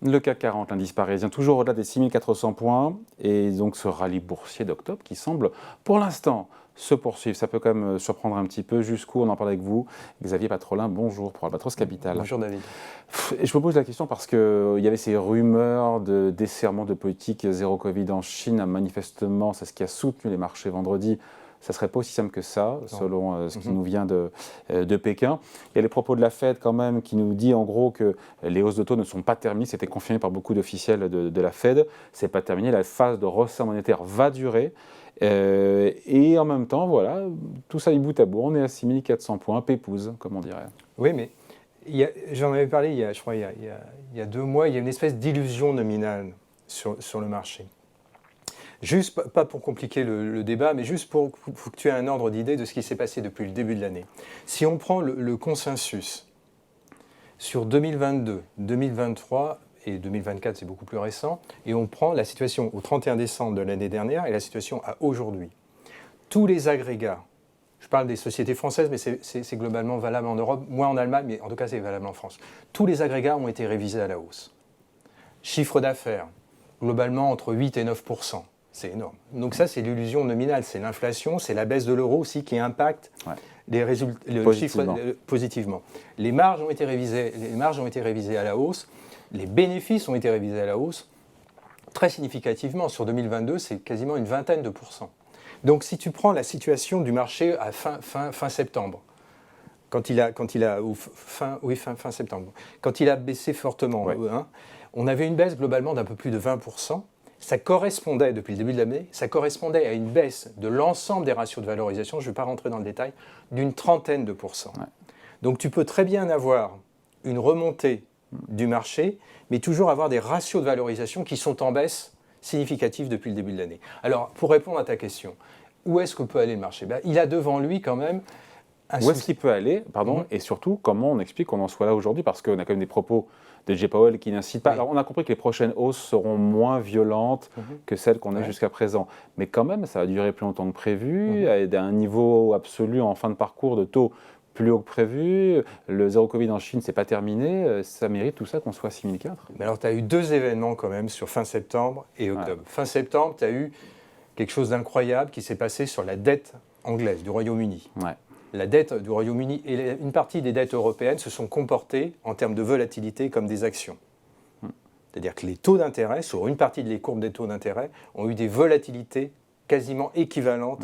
Le CAC 40, l'indice parisien, toujours au-delà des 6400 points. Et donc ce rallye boursier d'octobre qui semble, pour l'instant, se poursuivre. Ça peut quand même surprendre un petit peu. Jusqu'où on en parle avec vous. Xavier Patrolin, bonjour pour Albatros Capital. Bonjour David. Et je me pose la question parce qu'il y avait ces rumeurs de desserrement de politique zéro Covid en Chine. Manifestement, c'est ce qui a soutenu les marchés vendredi. Ça ne serait pas aussi simple que ça, selon ce qui nous vient de Pékin. Il y a les propos de la Fed quand même qui nous dit en gros que les hausses de taux ne sont pas terminées. C'était confirmé par beaucoup d'officiels de la Fed. Ce n'est pas terminé. La phase de resserre monétaire va durer. Et en même temps, voilà, tout ça est bout à bout. On est à 6400 points, pépouze, comme on dirait. Oui, mais j'en avais parlé, je crois, il y a 2 mois, il y a une espèce d'illusion nominale sur le marché. Juste, pas pour compliquer le débat, mais juste pour que tu aies un ordre d'idée de ce qui s'est passé depuis le début de l'année. Si on prend le consensus sur 2022, 2023 et 2024, c'est beaucoup plus récent, et on prend la situation au 31 décembre de l'année dernière et la situation à aujourd'hui, tous les agrégats, je parle des sociétés françaises, mais c'est globalement valable en Europe, moins en Allemagne, mais en tout cas c'est valable en France, tous les agrégats ont été révisés à la hausse. Chiffre d'affaires, globalement entre 8 et 9%. C'est énorme. Donc ça, c'est l'illusion nominale, c'est l'inflation, c'est la baisse de l'euro aussi qui impacte les résultats, le chiffre positivement. Les marges ont été révisées à la hausse, les bénéfices ont été révisés à la hausse, très significativement. Sur 2022, c'est quasiment une vingtaine de pourcents. Donc si tu prends la situation du marché à fin septembre, fin septembre, quand il a baissé fortement, on avait une baisse globalement d'un peu plus de 20%. Ça correspondait, depuis le début de l'année, ça correspondait à une baisse de l'ensemble des ratios de valorisation, je ne vais pas rentrer dans le détail, d'une trentaine de pourcents. Donc tu peux très bien avoir une remontée du marché, mais toujours avoir des ratios de valorisation qui sont en baisse significative depuis le début de l'année. Alors, pour répondre à ta question, où est-ce que peut aller le marché ? Il a devant lui quand même où est-ce qu'il peut aller, et surtout, comment on explique qu'on en soit là aujourd'hui ? Parce qu'on a quand même des propos de Jay Powell qui n'incitent pas. Alors, on a compris que les prochaines hausses seront moins violentes que celles qu'on a jusqu'à présent. Mais quand même, ça va durer plus longtemps que prévu, à un niveau absolu en fin de parcours de taux plus haut que prévu. Le zéro Covid en Chine, c'est pas terminé. Ça mérite tout ça qu'on soit à 6004 ? Mais alors, tu as eu 2 événements quand même sur fin septembre et octobre. Fin septembre, tu as eu quelque chose d'incroyable qui s'est passé sur la dette anglaise du Royaume-Uni. La dette du Royaume-Uni et une partie des dettes européennes se sont comportées en termes de volatilité comme des actions. C'est-à-dire que les taux d'intérêt, sur une partie des courbes des taux d'intérêt, ont eu des volatilités quasiment équivalentes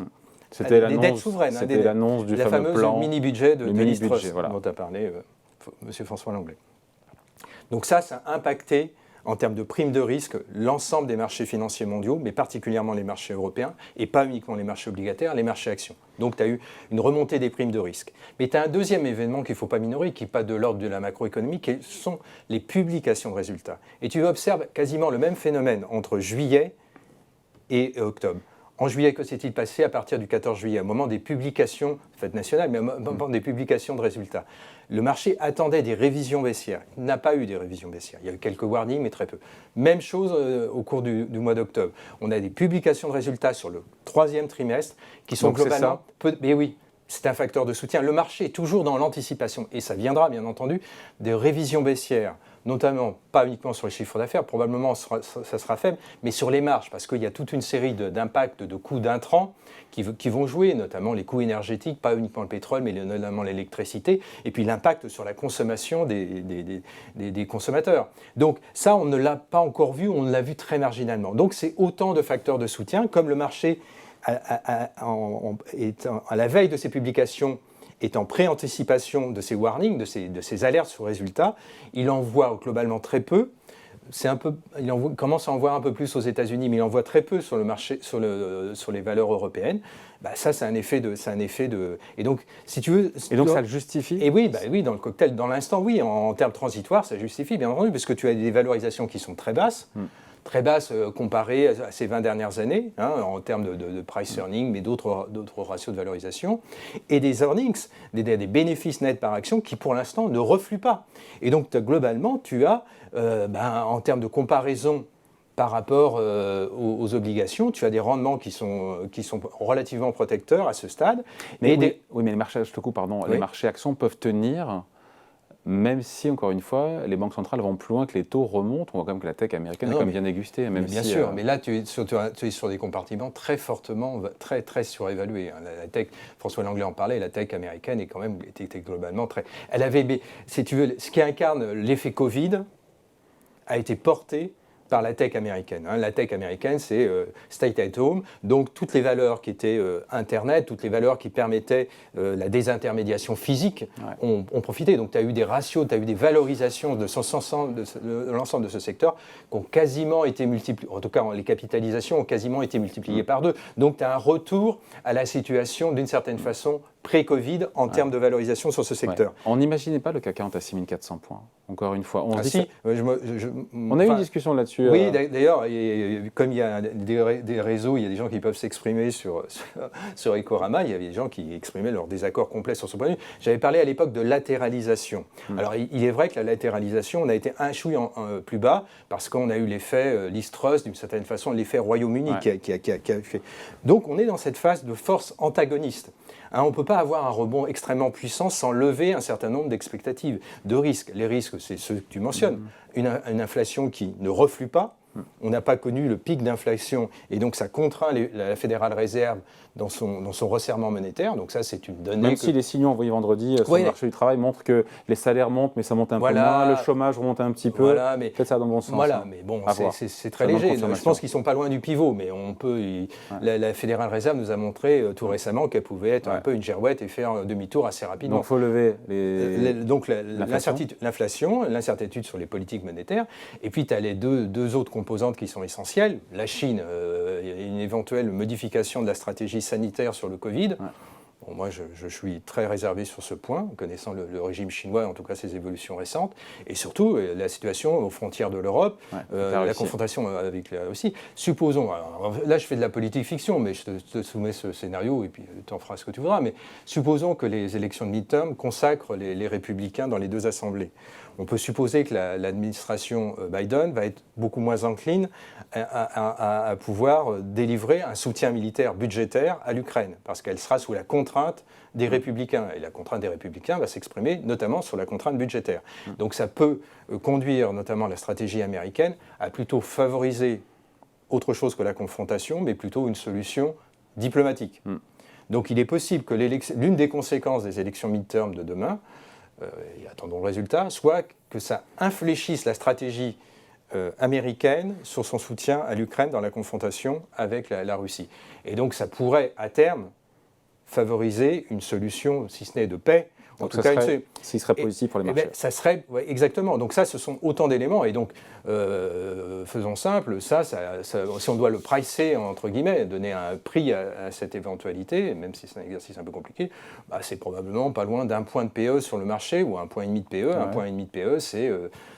à des dettes souveraines. C'était l'annonce du fameux plan. La fameuse mini-budget de Liz Truss, voilà, dont a parlé M. François Langlais. Donc ça a impacté en termes de primes de risque l'ensemble des marchés financiers mondiaux, mais particulièrement les marchés européens, et pas uniquement les marchés obligataires, les marchés actions. Donc tu as eu une remontée des primes de risque. Mais tu as un deuxième événement qu'il ne faut pas minorer, qui n'est pas de l'ordre de la macroéconomie, qui sont les publications de résultats. Et tu observes quasiment le même phénomène entre juillet et octobre. En juillet, que s'est-il passé à partir du 14 juillet, au moment des publications, fête nationale, mais au moment des publications de résultats? Le marché attendait des révisions baissières. Il n'a pas eu des révisions baissières. Il y a eu quelques warnings, mais très peu. Même chose au cours du mois d'octobre. On a des publications de résultats sur le 3e trimestre qui sont globalement... Mais oui, c'est un facteur de soutien. Le marché est toujours dans l'anticipation. Et ça viendra, bien entendu, des révisions baissières, notamment, pas uniquement sur les chiffres d'affaires, probablement ça sera faible, mais sur les marges, parce qu'il y a toute une série d'impacts de coûts d'intrants qui vont jouer, notamment les coûts énergétiques, pas uniquement le pétrole, mais notamment l'électricité, et puis l'impact sur la consommation des consommateurs. Donc ça, on ne l'a pas encore vu, on l'a vu très marginalement. Donc c'est autant de facteurs de soutien, comme le marché à la veille de ces publications, est en pré-anticipation de ces warnings, de ces alertes sur résultats. Il en voit globalement très peu. Commence à en voir un peu plus aux États-Unis, mais il en voit très peu sur le marché, sur les valeurs européennes. Ça, c'est un effet de. Et donc, si tu veux. Et donc, ça le justifie. Et oui, dans le cocktail, dans l'instant, oui, en termes transitoires, ça justifie, bien entendu, parce que tu as des valorisations qui sont très basses. Très basse comparée à ces 20 dernières années, en termes de price earning, mais d'autres ratios de valorisation, et des earnings, des bénéfices nets par action qui, pour l'instant, ne refluent pas. Et donc, globalement, tu as, en termes de comparaison par rapport aux obligations, tu as des rendements qui sont relativement protecteurs à ce stade. Mais les marchés, je te coupe, les marchés actions peuvent tenir même si, encore une fois, les banques centrales vont plus loin que les taux remontent. On voit quand même que la tech américaine est quand même bien dégustée. Même bien sûr, mais là, tu es sur des compartiments très fortement, très, très surévalués. Hein. La tech, François Langlais en parlait, la tech américaine est quand même était globalement très... Elle avait, si tu veux, ce qui incarne l'effet Covid a été porté par la tech américaine. Hein. La tech américaine, c'est stay at home, donc toutes les valeurs qui étaient Internet, toutes les valeurs qui permettaient la désintermédiation physique ont profité. Donc tu as eu des ratios, tu as eu des valorisations de l'ensemble de ce secteur qui ont quasiment été multipliées, en tout cas les capitalisations ont quasiment été multipliées par 2. Donc tu as un retour à la situation d'une certaine façon pré-Covid en termes de valorisation sur ce secteur. Ouais. On n'imaginait pas le CAC 40 à 6400 points, encore une fois. On a eu une discussion là-dessus. Oui, d'ailleurs, comme il y a des réseaux, il y a des gens qui peuvent s'exprimer sur Ecorama, il y avait des gens qui exprimaient leur désaccord complet sur ce point de vue. J'avais parlé à l'époque de latéralisation. Alors, il est vrai que la latéralisation, on a été un chouille plus bas parce qu'on a eu l'effet Liz Truss, d'une certaine façon, l'effet Royaume-Uni qui a fait. Donc, on est dans cette phase de force antagoniste. Hein, on ne peut pas avoir un rebond extrêmement puissant sans lever un certain nombre d'expectatives, de risques. Les risques, c'est ceux que tu mentionnes. Une inflation qui ne reflue pas. On n'a pas connu le pic d'inflation et donc ça contraint la Fédérale Réserve dans son resserrement monétaire. Donc ça, c'est une donnée. Même si les signaux envoyés vendredi sur le marché du travail montrent que les salaires montent, mais ça monte un peu moins, le chômage remonte un petit peu. Peut-être ça dans le bon sens. Voilà, mais bon, c'est très léger. Je pense qu'ils ne sont pas loin du pivot, mais on peut. La Fédérale Réserve nous a montré tout récemment qu'elle pouvait être un peu une girouette et faire demi-tour assez rapidement. Donc il faut lever l'inflation, l'incertitude sur les politiques monétaires, et puis tu as les deux autres composantes qui sont essentielles. La Chine, une éventuelle modification de la stratégie sanitaire sur le Covid. Bon, moi, je suis très réservé sur ce point, connaissant le régime chinois, en tout cas ses évolutions récentes, et surtout la situation aux frontières de l'Europe, la confrontation avec la Russie. Supposons, alors, là je fais de la politique fiction, mais je te soumets ce scénario, et puis tu en feras ce que tu voudras, mais supposons que les élections de midterm consacrent les républicains dans les deux assemblées. On peut supposer que l'administration Biden va être beaucoup moins encline à pouvoir délivrer un soutien militaire budgétaire à l'Ukraine, parce qu'elle sera sous la contrainte des républicains. Et la contrainte des républicains va s'exprimer notamment sur la contrainte budgétaire. Donc ça peut conduire notamment la stratégie américaine à plutôt favoriser autre chose que la confrontation, mais plutôt une solution diplomatique. Donc il est possible que l'une des conséquences des élections midterm de demain, et attendons le résultat, soit que ça infléchisse la stratégie américaine sur son soutien à l'Ukraine dans la confrontation avec la Russie. Et donc ça pourrait, à terme, favoriser une solution, si ce n'est de paix, en tout cas, s'il serait positif pour les marchés. Ça serait, exactement. Donc ça, ce sont autant d'éléments. Et donc, faisons simple, si on doit le pricer, entre guillemets, donner un prix à cette éventualité, même si c'est un exercice un peu compliqué, c'est probablement pas loin d'un point de PE sur le marché, ou un point et demi de PE. Un point et demi de PE, c'est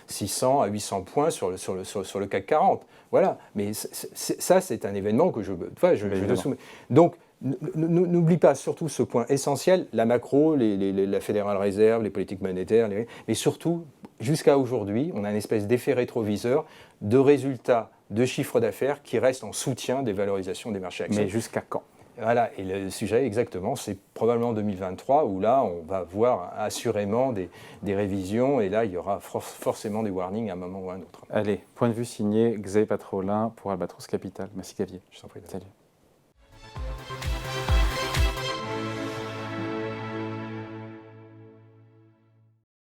600 à 800 points sur le CAC 40. Voilà. Mais ça, c'est un événement que je te soumets. Donc, n'oublie pas surtout ce point essentiel, la macro, la Fédérale Réserve, les politiques monétaires, mais surtout, jusqu'à aujourd'hui, on a une espèce d'effet rétroviseur de résultats, de chiffres d'affaires qui restent en soutien des valorisations des marchés actions. Mais jusqu'à quand ? Voilà, et le sujet exactement, c'est probablement 2023 où là, on va voir assurément des révisions et là, il y aura forcément des warnings à un moment ou à un autre. Allez, point de vue signé Xavier Patrolin pour Albatros Capital. Merci Xavier. Je t'en prie. Salut.